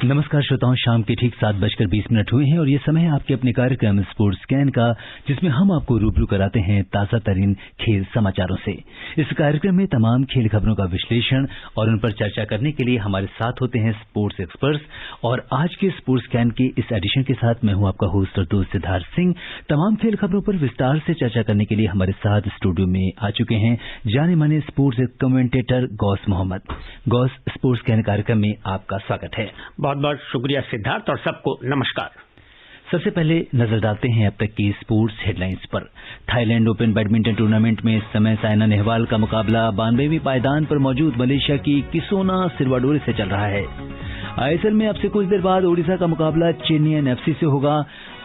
नमस्कार श्रोताओं, शाम के ठीक 7:20 हुए हैं और ये समय है आपके अपने कार्यक्रम स्पोर्ट्स स्कैन का, जिसमें हम आपको रूबरू कराते हैं ताजा तरीन खेल समाचारों से। इस कार्यक्रम में तमाम खेल खबरों का विश्लेषण और उन पर चर्चा करने के लिए हमारे साथ होते हैं स्पोर्ट्स एक्सपर्ट्स। और आज के स्पोर्ट्स स्कैन के इस एडिशन के साथ मैं हूं आपका होस्ट और दोस्त सिद्धार्थ सिंह। तमाम खेल खबरों पर विस्तार से चर्चा करने के लिए हमारे साथ स्टूडियो में आ चुके हैं जाने माने sports commentator Ghaus Mohammad. Ghaus, sports scan कार्यक्रम में आपका स्वागत है। बहुत बहुत शुक्रिया सिद्धार्थ और सबको नमस्कार। सबसे पहले नजर डालते हैं अब तक की स्पोर्ट्स हेडलाइंस पर। थाईलैंड ओपन बैडमिंटन टूर्नामेंट में इस समय साइना नेहवाल का मुकाबला 92वीं पायदान पर मौजूद मलेशिया की किसोना सिल्वाडोरे से चल रहा है। आईएसएल में अब से कुछ देर बाद ओडिशा का मुकाबला चेन्नई एफसी से होगा।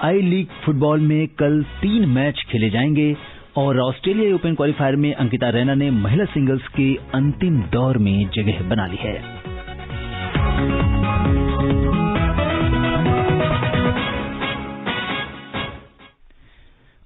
आई लीग फुटबॉल में कल 3 मैच खेले जाएंगे और ऑस्ट्रेलिया ओपन क्वालिफायर में अंकिता रैना ने महिला सिंगल्स के अंतिम दौर में जगह बना ली है।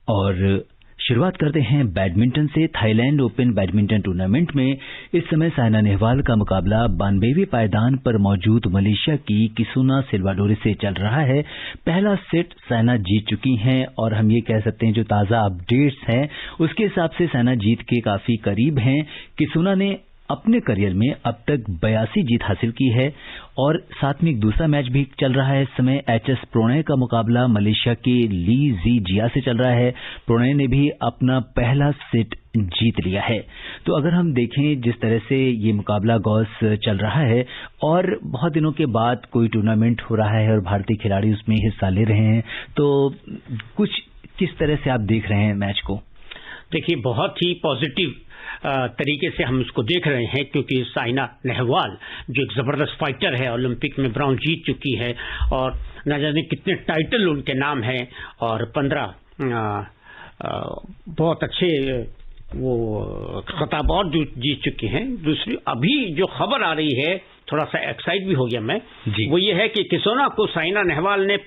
और शुरुआत करते हैं बैडमिंटन से। थाईलैंड ओपन बैडमिंटन टूर्नामेंट में इस समय साइना नेहवाल का मुकाबला 92वें पायदान पर मौजूद मलेशिया की किसोना सिल्वाडोरे से चल रहा है। पहला सेट साइना जीत चुकी हैं और हम ये कह सकते हैं जो ताजा अपडेट्स हैं उसके हिसाब से साइना जीत के काफी करीब हैं। किसोना ने अपने करियर में अब तक 82 जीत हासिल की है और साथ में एक दूसरा मैच भी चल रहा है। इस समय एचएस प्रणय का मुकाबला मलेशिया के ली जी जिया से चल रहा है। प्रणय ने भी अपना पहला सेट जीत लिया है। तो अगर हम देखें जिस तरह से ये मुकाबला गौस चल रहा है और बहुत दिनों के बाद कोई टूर्नामेंट हो रहा है और भारतीय खिलाड़ी उसमें हिस्सा ले रहे हैं, तो कुछ किस तरह से आप देख रहे हैं मैच को? देखिए, बहुत ही पॉजिटिव तरीके से हम उसको देख रहे हैं, क्योंकि साइना नेहवाल जो एक जबरदस्त फाइटर है, ओलंपिक में ब्रॉन्ज जीत चुकी है और न जाने कितने टाइटल उनके नाम हैं और 15 बहुत अच्छे वो खिताब और जीत चुके हैं। दूसरी अभी जो खबर आ रही है, थोड़ा सा एक्साइट भी हो गया मैं, वो ये है कि किसोना को साइना नेहवाल ने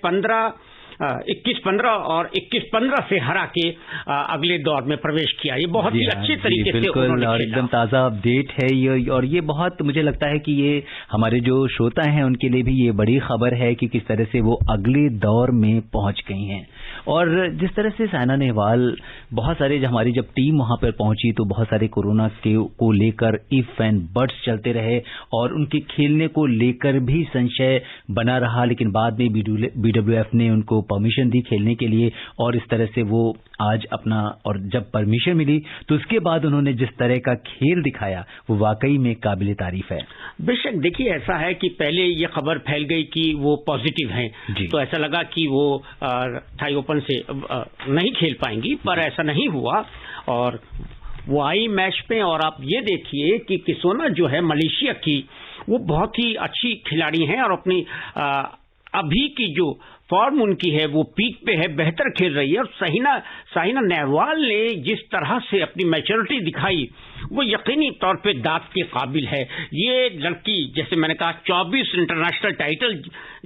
21-15 और 21-15 से हरा के अगले दौर में प्रवेश किया। ये बहुत ही अच्छे तरीके से उन्होंने और एकदम ताजा अपडेट है ये, और ये बहुत मुझे लगता है कि ये हमारे जो श्रोता हैं उनके लिए भी ये बड़ी खबर है कि किस तरह से वो अगले दौर में पहुंच गई हैं। और जिस तरह से साइना नेहवाल बहुत सारे हमारी जब टीम वहां पर पहुंची तो बहुत सारे कोरोना को लेकर इफ एंड बट्स चलते रहे और उनके खेलने को लेकर भी संशय बना रहा, लेकिन बाद में बीडब्ल्यूएफ ने उनको परमिशन दी खेलने के लिए और इस तरह से वो आज अपना, और जब परमिशन मिली तो उसके बाद उन्होंने जिस तरह का खेल दिखाया वो वाकई में काबिल तारीफ है। बेशक, देखिए ऐसा है कि पहले ये खबर फैल गई कि वो पॉजिटिव हैं, तो ऐसा लगा कि वो थाई ओपन से नहीं खेल पाएंगी, पर ऐसा नहीं हुआ और वो आई मैच में। और आप ये देखिए कि किसोना जो है मलेशिया की, वो बहुत ही अच्छी खिलाड़ी हैं और अपनी अभी की जो फॉर्म उनकी है वो पीक पे है, बेहतर खेल रही है। और साइना नेहवाल ने जिस तरह से अपनी मैच्योरिटी दिखाई वो यकीनी तौर पे दाद के काबिल है। ये लड़की, जैसे मैंने कहा, 24 इंटरनेशनल टाइटल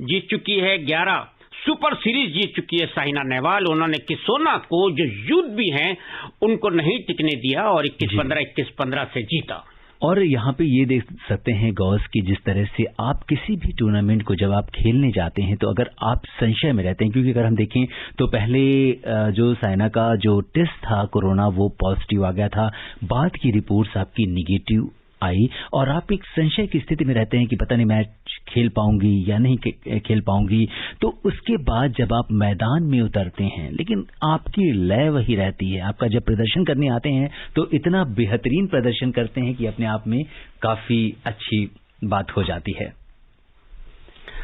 जीत चुकी है, 11 सुपर सीरीज जीत चुकी है साइना नेहवाल। उन्होंने किसोना को जो यूथ भी हैं उनको नहीं टिकने दिया और 21-15 से जीता। और यहाँ पे ये देख सकते हैं गौस कि जिस तरह से आप किसी भी टूर्नामेंट को जब आप खेलने जाते हैं तो अगर आप संशय में रहते हैं, क्योंकि अगर हम देखें तो पहले जो साइना का जो टेस्ट था कोरोना वो पॉजिटिव आ गया था, बाद की रिपोर्ट्स आपकी निगेटिव आई और आप एक संशय की स्थिति में रहते हैं कि पता नहीं मैच खेल पाऊंगी या नहीं खेल पाऊंगी। तो उसके बाद जब आप मैदान में उतरते हैं, लेकिन आपकी लय वही रहती है, आपका जब प्रदर्शन करने आते हैं तो इतना बेहतरीन प्रदर्शन करते हैं कि अपने आप में काफी अच्छी बात हो जाती है।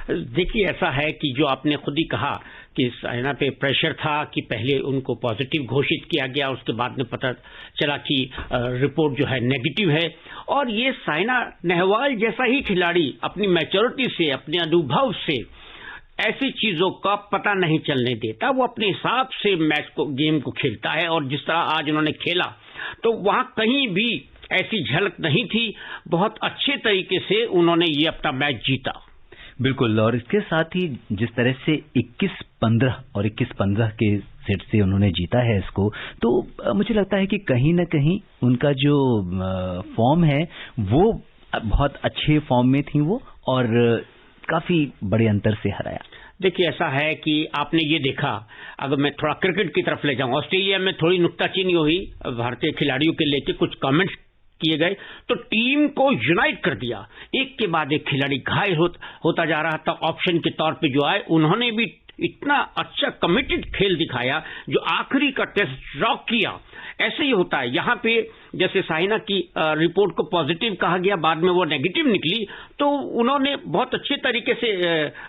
देखिए, ऐसा है कि जो आपने खुद ही कहा कि साइना पे प्रेशर था कि पहले उनको पॉजिटिव घोषित किया गया, उसके बाद में पता चला कि रिपोर्ट जो है नेगेटिव है। और ये साइना नेहवाल जैसा ही खिलाड़ी अपनी मैच्योरिटी से, अपने अनुभव से ऐसी चीजों का पता नहीं चलने देता। वो अपने हिसाब से मैच को, गेम को खेलता है और जिस तरह आज उन्होंने खेला तो वहां कहीं भी ऐसी झलक नहीं थी। बहुत अच्छे तरीके से उन्होंने ये अपना मैच जीता। बिल्कुल, और इसके साथ ही जिस तरह से 21-15 और 21-15 के सेट से उन्होंने जीता है इसको, तो मुझे लगता है कि कहीं ना कहीं उनका जो फॉर्म है वो बहुत अच्छे फॉर्म में थी वो, और काफी बड़े अंतर से हराया? देखिए, ऐसा है कि आपने ये देखा, अगर मैं थोड़ा क्रिकेट की तरफ ले जाऊं, ऑस्ट्रेलिया में थोड़ी नुक्ताचीनी हुई, भारतीय खिलाड़ियों के लेके कुछ कमेंट्स किए गए तो टीम को यूनाइट कर दिया। एक के बाद एक खिलाड़ी घायल होता जा रहा था। ऑप्शन के तौर पे जो आए उन्होंने भी इतना अच्छा कमिटेड खेल दिखाया जो आखिरी का टेस्ट ड्रॉ किया। ऐसे ही होता है यहाँ पे, जैसे साइना की रिपोर्ट को पॉजिटिव कहा गया, बाद में वो नेगेटिव निकली, तो उन्होंने बहुत अच्छे तरीके से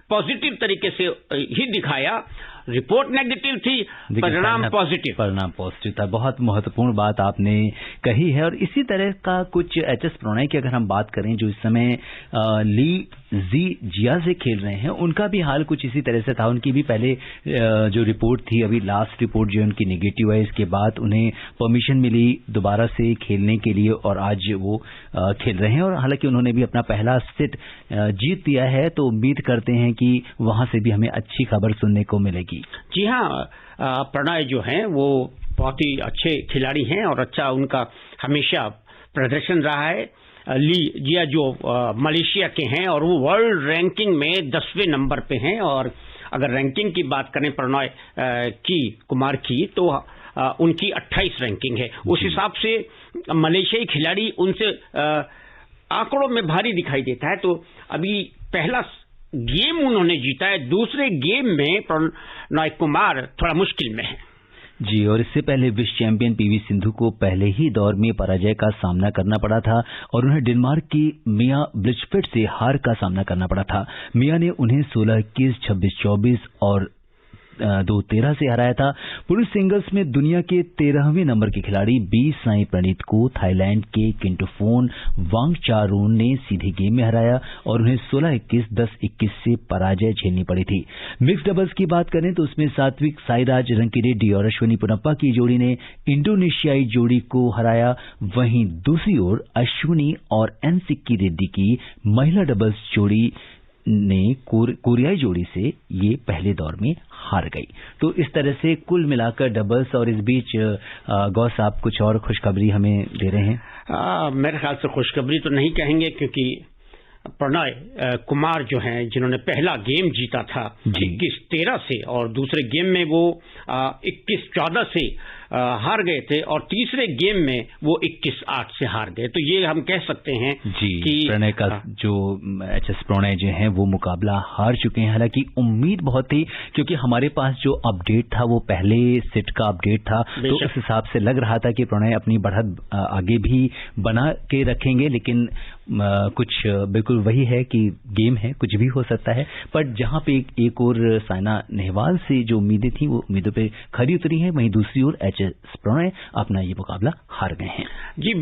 पॉजिटिव तरीके से ही दिखाया। रिपोर्ट नेगेटिव थी, परिणाम पॉजिटिव था। बहुत महत्वपूर्ण बात आपने कही है। और इसी तरह का कुछ एचएस प्रणय की अगर हम बात करें, जो इस समय ली जी जिया से खेल रहे हैं, उनका भी हाल कुछ इसी तरह से था। उनकी भी पहले जो रिपोर्ट थी, अभी लास्ट रिपोर्ट जो है उनकी नेगेटिव है, इसके बाद उन्हें परमिशन मिली दोबारा से खेलने के लिए और आज वो खेल रहे हैं। और हालांकि उन्होंने भी अपना पहला सेट जीत दिया है, तो उम्मीद करते हैं कि वहां से भी हमें अच्छी खबर सुनने को मिलेगी। जी हाँ, प्रणय जो हैं वो बहुत ही अच्छे खिलाड़ी हैं और अच्छा उनका हमेशा प्रदर्शन रहा है। ली जिया जो मलेशिया के हैं और वो वर्ल्ड रैंकिंग में 10वें नंबर पे हैं। और अगर रैंकिंग की बात करें प्रणय कुमार की, तो उनकी 28 रैंकिंग है। उस हिसाब से मलेशियाई खिलाड़ी उनसे आंकड़ों में भारी दिखाई देता है। तो अभी पहला गेम उन्होंने जीता है, दूसरे गेम में प्रणय कुमार थोड़ा मुश्किल में है। जी, और इससे पहले विश्व चैंपियन पीवी सिंधु को पहले ही दौर में पराजय का सामना करना पड़ा था और उन्हें डेनमार्क की मिया ब्लिचफेल्ड से हार का सामना करना पड़ा था। मिया ने उन्हें 16-21, 26-24 और 2-13 से हराया था। पुरुष सिंगल्स में दुनिया के 13वें नंबर के खिलाड़ी बी साई प्रणीत को थाईलैंड के किंटोफोन वांगचारोन ने सीधे गेम में हराया और उन्हें 16-21, 10-21 से पराजय झेलनी पड़ी थी। मिक्स डबल्स की बात करें तो उसमें सात्विक साईराज रंकीरेड्डी और अश्विनी पोनप्पा की जोड़ी ने इंडोनेशियाई जोड़ी को हराया। वहीं दूसरी ओर अश्विनी और एन सिक्की रेड्डी की महिला डबल्स जोड़ी ने कोरियाई जोड़ी से ये पहले दौर में हार गई। तो इस तरह से कुल मिलाकर डबल्स। और इस बीच गौस साहब कुछ और खुशखबरी हमें दे रहे हैं? मेरे ख्याल से खुशखबरी तो नहीं कहेंगे, क्योंकि प्रणय कुमार जो हैं जिन्होंने पहला गेम जीता था 21-13 से और दूसरे गेम में वो 21-14 से हार गए थे और तीसरे गेम में वो 21-8 से हार गए। तो ये हम कह सकते हैं कि प्रणय का जो एचएस प्रणय जो हैं वो मुकाबला हार चुके हैं। हालांकि उम्मीद बहुत थी, क्योंकि हमारे पास जो अपडेट था वो पहले सेट का अपडेट था, तो उस हिसाब से लग रहा था कि प्रणय अपनी बढ़त आगे भी बना के रखेंगे। लेकिन कुछ बिल्कुल वही है कि गेम है, कुछ भी हो सकता है। पर जहां पे एक और साइना नेहवाल से जो उम्मीदें थी वो उम्मीदों पे खरी उतरी है, वहीं दूसरी ओर एचएस प्रणय अपना ये मुकाबला हार गए हैं। जी,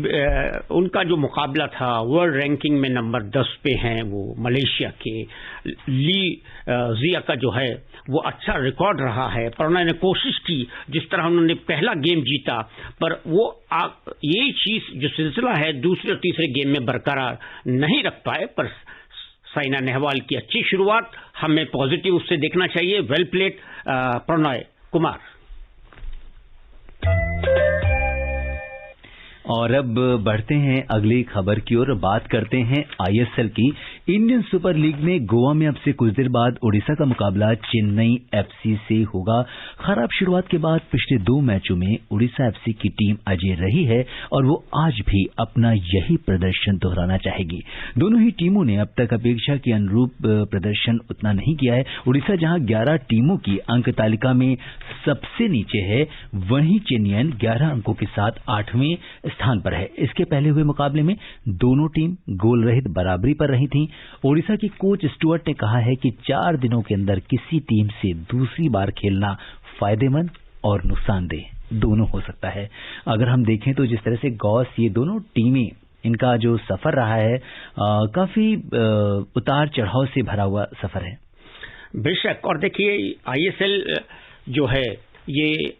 उनका जो मुकाबला था वर्ल्ड रैंकिंग में नंबर 10 पे हैं वो मलेशिया के। ली जिया का जो है वो अच्छा रिकॉर्ड रहा है। प्रणय ने कोशिश की, जिस तरह उन्होंने पहला गेम जीता, पर वो ये चीज जो सिलसिला है दूसरे और तीसरे गेम में बरकरार नहीं रख पाए। पर साइना नेहवाल की अच्छी शुरुआत, हमें पॉजिटिव उससे देखना चाहिए। Well played Pranay Kumar. और अब बढ़ते हैं अगली खबर की ओर, बात करते हैं आईएसएल की। इंडियन सुपर लीग में गोवा में अब से कुछ देर बाद ओडिशा का मुकाबला चेन्नई एफसी से होगा। खराब शुरुआत के बाद पिछले 2 मैचों में ओडिशा एफसी की टीम अजय रही है और वो आज भी अपना यही प्रदर्शन दोहराना चाहेगी। दोनों ही टीमों ने अब तक अपेक्षा के अनुरूप प्रदर्शन उतना नहीं किया है। ओडिशा जहां 11 टीमों की अंक तालिका में सबसे नीचे है, वहीं चेन्नई 11 अंकों के साथ 8वें स्थान पर है। इसके पहले हुए मुकाबले में दोनों टीम गोल रहित बराबरी पर रही थी। ओडिशा की कोच स्टुअर्ट ने कहा है कि 4 दिनों के अंदर किसी टीम से दूसरी बार खेलना फायदेमंद और नुकसानदेह दोनों हो सकता है। अगर हम देखें तो जिस तरह से गौस ये दोनों टीमें, इनका जो सफर रहा है काफी उतार चढ़ाव से भरा हुआ सफर है। बेशक। और देखिए आईएसएल जो है ये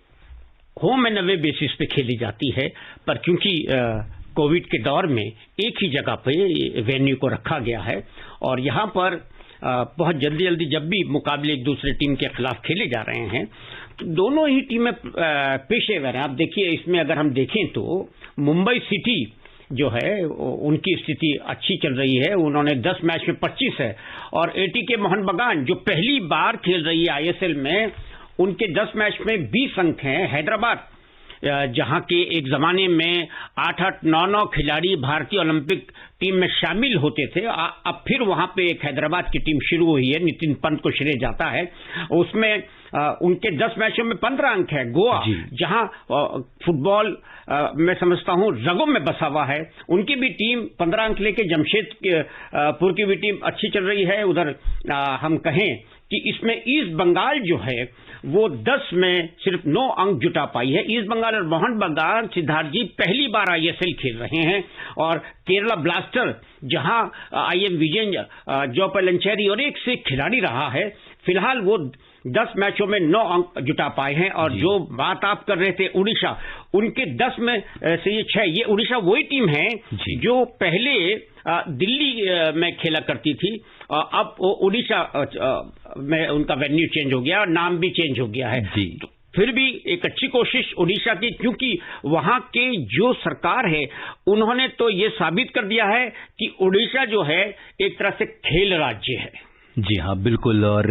होम एंड अवे बेसिस पे खेली जाती है, पर क्योंकि कोविड के दौर में एक ही जगह पे वेन्यू को रखा गया है और यहाँ पर बहुत जल्दी जब भी मुकाबले एक दूसरे टीम के खिलाफ खेले जा रहे हैं तो दोनों ही टीमें पेशेवर हैं। आप देखिए, इसमें अगर हम देखें तो मुंबई सिटी जो है उनकी स्थिति अच्छी चल रही है। उन्होंने 10 मैच में 25 है और एटीके मोहन बगान जो पहली बार खेल रही है आईएसएल में, उनके 10 मैच में 20 अंक हैं। हैदराबाद जहां के एक जमाने में 8-8, 9-9 खिलाड़ी भारतीय ओलंपिक टीम में शामिल होते थे, अब फिर वहां पे एक हैदराबाद की टीम शुरू हुई है, नितिन पंत को श्रेय जाता है। उसमें उनके 10 मैचों में 15 अंक है। गोवा जहां फुटबॉल मैं समझता हूं रगों में बसा हुआ है, उनकी भी टीम 15 अंक लेके, जमशेदपुर की भी टीम अच्छी चल रही है। उधर हम कहें कि इसमें ईस्ट बंगाल जो है वो 10 में सिर्फ 9 अंक जुटा पाई है। ईस्ट बंगाल और मोहन बगान, सिद्धार्थ जी, पहली बार आईएसएल खेल रहे हैं। और केरला ब्लास्टर जहां आईएम विजय, जोपलंचेरी और एक से एक खिलाड़ी रहा है, फिलहाल वो 10 मैचों में 9 अंक जुटा पाए हैं। और जो बात आप कर रहे थे उड़ीसा, उनके 10 में से ये 6, ये उड़ीसा वही टीम है जो पहले दिल्ली में खेला करती थी, अब वो उड़ीसा में उनका वेन्यू चेंज हो गया और नाम भी चेंज हो गया है। तो फिर भी एक अच्छी कोशिश उड़ीसा की, क्योंकि वहां के जो सरकार है उन्होंने तो ये साबित कर दिया है कि उड़ीसा जो है एक तरह से खेल राज्य है। जी हाँ, बिल्कुल। और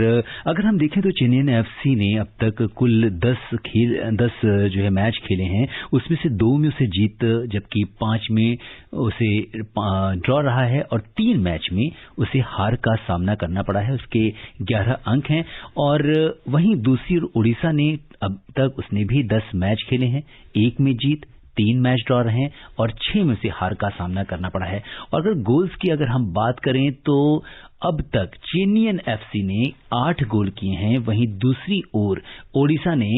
अगर हम देखें तो चेन्नई एफसी ने अब तक कुल 10 जो है मैच खेले हैं, उसमें से 2 में उसे जीत, जबकि 5 में उसे ड्रॉ रहा है और 3 मैच में उसे हार का सामना करना पड़ा है। उसके 11 अंक हैं। और वहीं दूसरी उड़ीसा ने अब तक उसने भी 10 मैच खेले हैं, 1 में जीत, 3 मैच ड्रॉ रहे हैं और 6 में से हार का सामना करना पड़ा है। और अगर गोल्स की अगर हम बात करें तो अब तक चेन्नई एफसी ने 8 गोल किए हैं, वहीं दूसरी ओर ओडिशा ने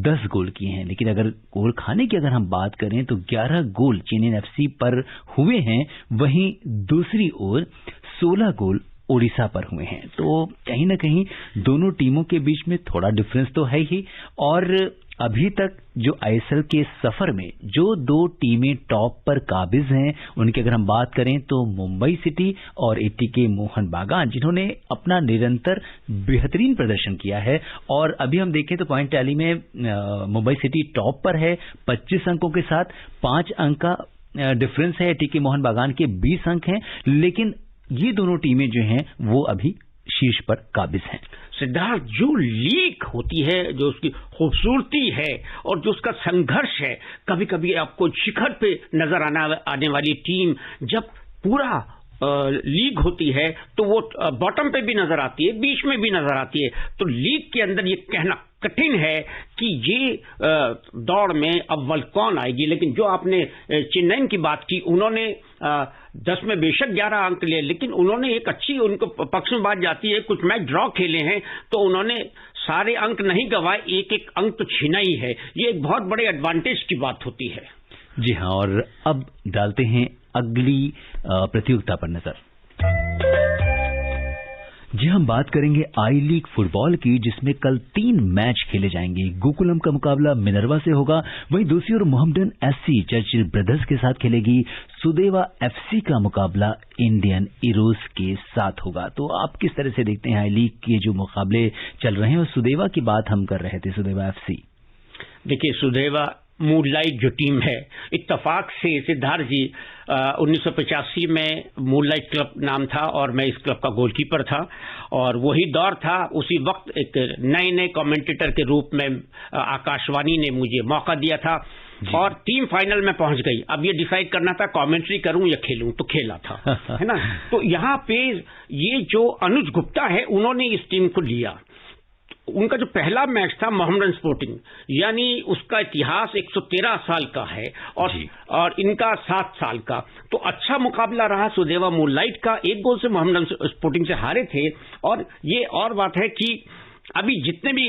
10 गोल किए हैं। लेकिन अगर गोल खाने की अगर हम बात करें तो 11 गोल चेन्नई एफसी पर हुए हैं, वहीं दूसरी ओर 16 गोल ओडिशा पर हुए हैं। तो कहीं ना कहीं दोनों टीमों के बीच में थोड़ा डिफरेंस तो है ही। और अभी तक जो आईएसएल के सफर में जो 2 टीमें टॉप पर काबिज हैं, उनकी अगर हम बात करें तो मुंबई सिटी और एटीके मोहन बागान, जिन्होंने अपना निरंतर बेहतरीन प्रदर्शन किया है। और अभी हम देखें तो पॉइंट टैली में मुंबई सिटी टॉप पर है 25 अंकों के साथ, 5 अंक का डिफरेंस है। एटीके मोहन बागान के 20 अंक हैं, लेकिन ये दोनों टीमें जो हैं वो अभी शीर्ष पर काबिज हैं। सिद्धार्थ, जो लीग होती है, जो उसकी खूबसूरती है और जो उसका संघर्ष है, कभी कभी आपको शिखर पे नजर आने वाली टीम जब पूरा लीग होती है तो वो बॉटम पे भी नजर आती है, बीच में भी नजर आती है। तो लीग के अंदर ये कहना कठिन है कि ये दौड़ में अव्वल कौन आएगी। लेकिन जो आपने चेन्नई की बात की, उन्होंने 10 में बेशक 11 अंक लिए, लेकिन उन्होंने एक अच्छी, उनको पक्ष में बात जाती है, कुछ मैच ड्रॉ खेले हैं तो उन्होंने सारे अंक नहीं गंवाए, एक अंक तो छीना ही है। ये एक बहुत बड़े एडवांटेज की बात होती है। जी हाँ, और अब डालते हैं अगली प्रतियोगिता पर नजर। जी, हम बात करेंगे आई लीग फुटबॉल की, जिसमें कल 3 मैच खेले जाएंगे। गोकुलम का मुकाबला मिनर्वा से होगा, वहीं दूसरी ओर मोहम्मडन एससी चर्चिल ब्रदर्स के साथ खेलेगी। सुदेवा एफसी का मुकाबला इंडियन ईरोज के साथ होगा। तो आप किस तरह से देखते हैं आई लीग के जो मुकाबले चल रहे हैं? और सुदेवा की बात हम कर रहे थे, सुदेवा एफसी। देखिए, सुदेवा मूनलाइट जो टीम है, इत्तेफाक से सिद्धार्थ जी 1985 में मूनलाइट क्लब नाम था और मैं इस क्लब का गोलकीपर था। और वही दौर था, उसी वक्त एक नए कमेंटेटर के रूप में आकाशवाणी ने मुझे मौका दिया था और टीम फाइनल में पहुंच गई। अब ये डिसाइड करना था कमेंट्री करूं या खेलूं, तो खेला था है ना। तो यहाँ पे ये जो अनुज गुप्ता है, उन्होंने इस टीम को लिया। उनका जो पहला मैच था मोहम्मडन स्पोर्टिंग, यानी उसका इतिहास 113 साल का है और इनका 7 साल का। तो अच्छा मुकाबला रहा सुदेवा मूनलाइट का। 1 गोल से मोहम्मडन स्पोर्टिंग से हारे थे। और ये और बात है कि अभी जितने भी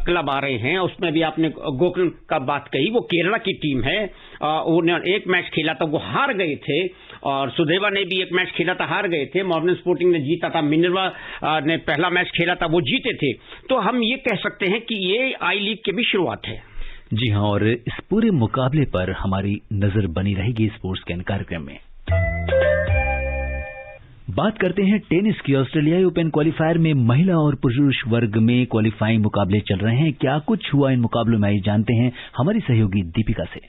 क्लब आ रहे हैं, उसमें भी आपने गोकुलम का बात कही, वो केरला की टीम है। उन्होंने 1 मैच खेला था, वो हार गए थे। और सुदेवा ने भी 1 मैच खेला था, हार गए थे। मोहम्मडन स्पोर्टिंग ने जीता था, मिनर्वा ने पहला मैच खेला था, वो जीते थे। तो हम ये कह सकते हैं कि ये आई लीग की भी शुरुआत है। जी हाँ, और इस पूरे मुकाबले पर हमारी नजर बनी रहेगी स्पोर्ट्स कैन कार्यक्रम में। बात करते हैं टेनिस की। ऑस्ट्रेलियाई ओपन क्वालिफायर में महिला और पुरुष वर्ग में क्वालिफाइंग मुकाबले चल रहे हैं। क्या कुछ हुआ इन मुकाबलों में, आइए जानते हैं हमारी सहयोगी दीपिका से।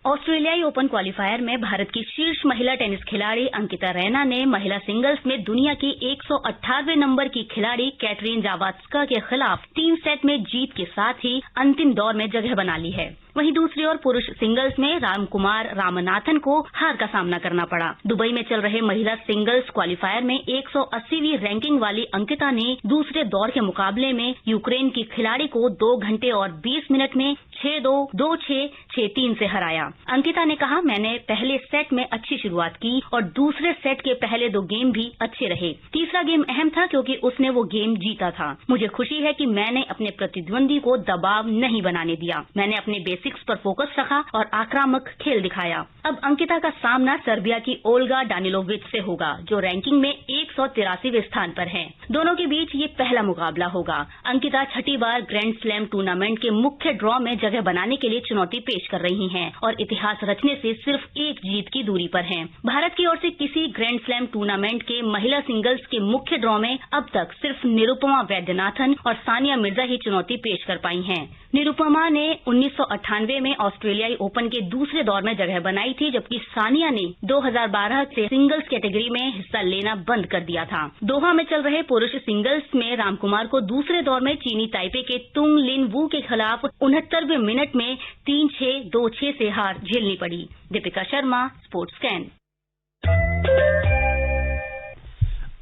ऑस्ट्रेलियाई ओपन क्वालिफायर में भारत की शीर्ष महिला टेनिस खिलाड़ी अंकिता रैना ने महिला सिंगल्स में दुनिया की 198वें नंबर की खिलाड़ी कैटरीन जावात्स्का के खिलाफ 3 सेट में जीत के साथ ही अंतिम दौर में जगह बना ली है। वहीं दूसरी ओर पुरुष सिंगल्स में रामकुमार रामनाथन को हार का सामना करना पड़ा। दुबई में चल रहे महिला सिंगल्स क्वालिफायर में 180वीं रैंकिंग वाली अंकिता ने दूसरे दौर के मुकाबले में यूक्रेन की खिलाड़ी को 2 घंटे और 20 मिनट में 6-2, 2-6, 6-3 से हराया। अंकिता ने कहा, मैंने पहले सेट में अच्छी शुरुआत की और दूसरे सेट के पहले 2 गेम भी अच्छे रहे। तीसरा गेम अहम था क्योंकि उसने वो गेम जीता था। मुझे खुशी है कि मैंने अपने प्रतिद्वंदी को दबाव नहीं बनाने दिया। मैंने अपने बेसिक्स पर फोकस रखा और आक्रामक खेल दिखाया। अब अंकिता का सामना सर्बिया की ओल्गा डानिलोविच से होगा, जो रैंकिंग में 183वें स्थान पर है। दोनों के बीच ये पहला मुकाबला होगा। अंकिता 6ठी बार ग्रैंड स्लैम टूर्नामेंट के मुख्य ड्रॉ में जगह बनाने के लिए चुनौती पेश कर रही हैं और इतिहास रचने से सिर्फ 1 जीत की दूरी पर हैं। भारत की ओर से किसी ग्रैंड स्लैम टूर्नामेंट के महिला सिंगल्स के मुख्य ड्रॉ में अब तक सिर्फ निरुपमा वैद्यनाथन और सानिया मिर्जा ही चुनौती पेश कर पाई हैं। निरुपमा ने 1998 में ऑस्ट्रेलियाई ओपन के दूसरे दौर में जगह बनाई थी, जबकि सानिया ने 2012 से सिंगल्स कैटेगरी में हिस्सा लेना बंद कर दिया था। दोहा में चल रहे पुरुष सिंगल्स में रामकुमार को दूसरे दौर में चीनी ताइपे के तुंग लिन वू के खिलाफ 69वें मिनट में 3-6, 2-6 से हार झेलनी पड़ी। Deepika Sharma, sports can.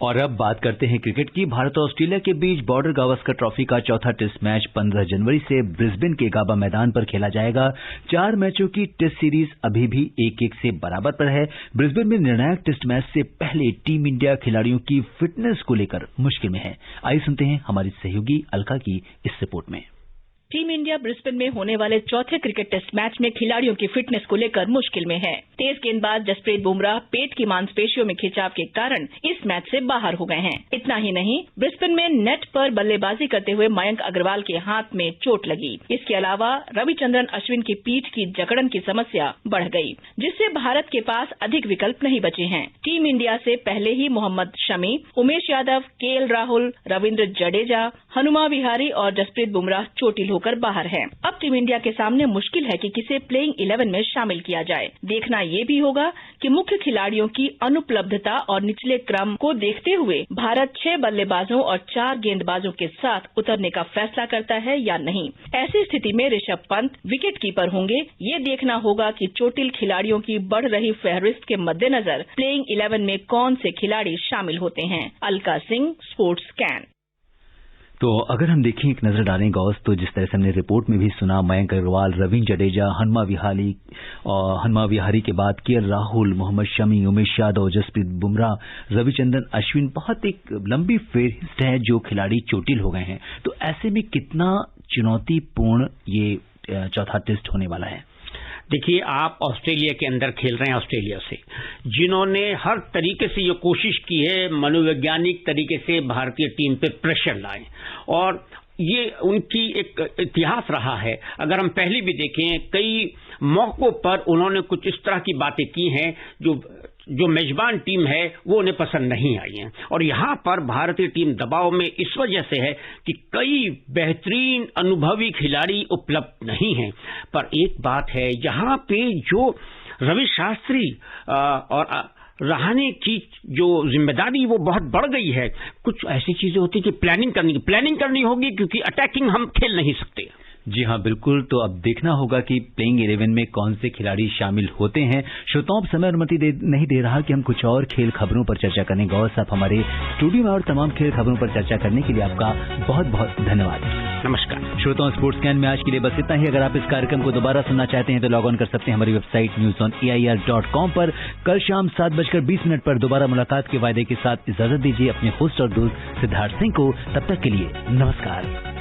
और अब बात करते हैं क्रिकेट की। भारत और ऑस्ट्रेलिया के बीच बॉर्डर गावस्कर ट्रॉफी का चौथा टेस्ट मैच 15 जनवरी से ब्रिस्बेन के गाबा मैदान पर खेला जाएगा। 4 मैचों की टेस्ट सीरीज अभी भी 1-1 से बराबर पर है। ब्रिस्बेन में निर्णायक टेस्ट मैच से पहले टीम इंडिया खिलाड़ियों की फिटनेस को लेकर मुश्किल में है। आइए सुनते हैं हमारी सहयोगी अलका की इस रिपोर्ट में। टीम इंडिया ब्रिस्बेन में होने वाले चौथे क्रिकेट टेस्ट मैच में खिलाड़ियों की फिटनेस को लेकर मुश्किल में है। तेज गेंदबाज जसप्रीत बुमराह पेट की मांसपेशियों में खिंचाव के कारण इस मैच से बाहर हो गए हैं। इतना ही नहीं, ब्रिस्बेन में नेट पर बल्लेबाजी करते हुए मयंक अग्रवाल के हाथ में चोट लगी। इसके अलावा रविचंद्रन अश्विन की पीठ की जकड़न की समस्या बढ़ गई, जिससे भारत के पास अधिक विकल्प नहीं बचे हैं। टीम इंडिया से पहले ही मोहम्मद शमी, उमेश यादव, केएल राहुल, रविंद्र जडेजा, हनुमा विहारी और जसप्रीत बुमराह चोटिल होकर बाहर है। अब टीम इंडिया के सामने मुश्किल है कि किसे प्लेइंग 11 में शामिल किया जाए। देखना ये भी होगा कि मुख्य खिलाड़ियों की अनुपलब्धता और निचले क्रम को देखते हुए भारत 6 बल्लेबाजों और 4 गेंदबाजों के साथ उतरने का फैसला करता है या नहीं। ऐसी स्थिति में ऋषभ पंत विकेट कीपर होंगे। ये देखना होगा कि चोटिल खिलाड़ियों की बढ़ रही फहरिस्त के मद्देनजर प्लेइंग 11 में कौन से खिलाड़ी शामिल होते हैं। Alka Singh, sports can. तो अगर हम देखें, एक नजर डालें गौस, तो जिस तरह से हमने रिपोर्ट में भी सुना, मयंक अग्रवाल, रविंद्र जडेजा, हनुमा विहारी के बाद केएल राहुल, मोहम्मद शमी, उमेश यादव, जसप्रीत बुमराह, रविचंद्रन अश्विन, बहुत एक लंबी फेहरिस्त है जो खिलाड़ी चोटिल हो गए हैं। तो ऐसे में कितना चुनौतीपूर्ण ये चौथा टेस्ट होने वाला है? देखिए, आप ऑस्ट्रेलिया के अंदर खेल रहे हैं, ऑस्ट्रेलिया से जिन्होंने हर तरीके से ये कोशिश की है मनोवैज्ञानिक तरीके से भारतीय टीम पे प्रेशर लाएं, और ये उनकी एक इतिहास रहा है। अगर हम पहले भी देखें, कई मौकों पर उन्होंने कुछ इस तरह की बातें की हैं जो मेजबान टीम है वो उन्हें पसंद नहीं आई हैं। और यहाँ पर भारतीय टीम दबाव में इस वजह से है कि कई बेहतरीन अनुभवी खिलाड़ी उपलब्ध नहीं हैं। पर एक बात है, यहाँ पे जो रवि शास्त्री और रहाणे की जो जिम्मेदारी वो बहुत बढ़ गई है। कुछ ऐसी चीजें होती कि प्लानिंग करनी होगी, क्योंकि अटैकिंग हम खेल नहीं सकते। जी हाँ, बिल्कुल। तो अब देखना होगा कि प्लेइंग 11 में कौन से खिलाड़ी शामिल होते हैं। श्रोताओं, अब समय अनुमति नहीं दे रहा कि हम कुछ और खेल खबरों पर चर्चा करें। गौर साहब हमारे स्टूडियो में और तमाम खेल खबरों पर चर्चा करने के लिए आपका बहुत बहुत धन्यवाद। नमस्कार श्रोताओं, स्पोर्ट्स कैन में आज के लिए बस इतना ही। अगर आप इस कार्यक्रम को दोबारा सुनना चाहते हैं तो लॉग ऑन कर सकते हैं हमारी वेबसाइट newsonair.com पर। कल शाम 7:20 पर दोबारा मुलाकात के वायदे के साथ इजाजत दीजिए अपने होस्ट और दोस्त सिद्धार्थ सिंह को। तब तक के लिए नमस्कार।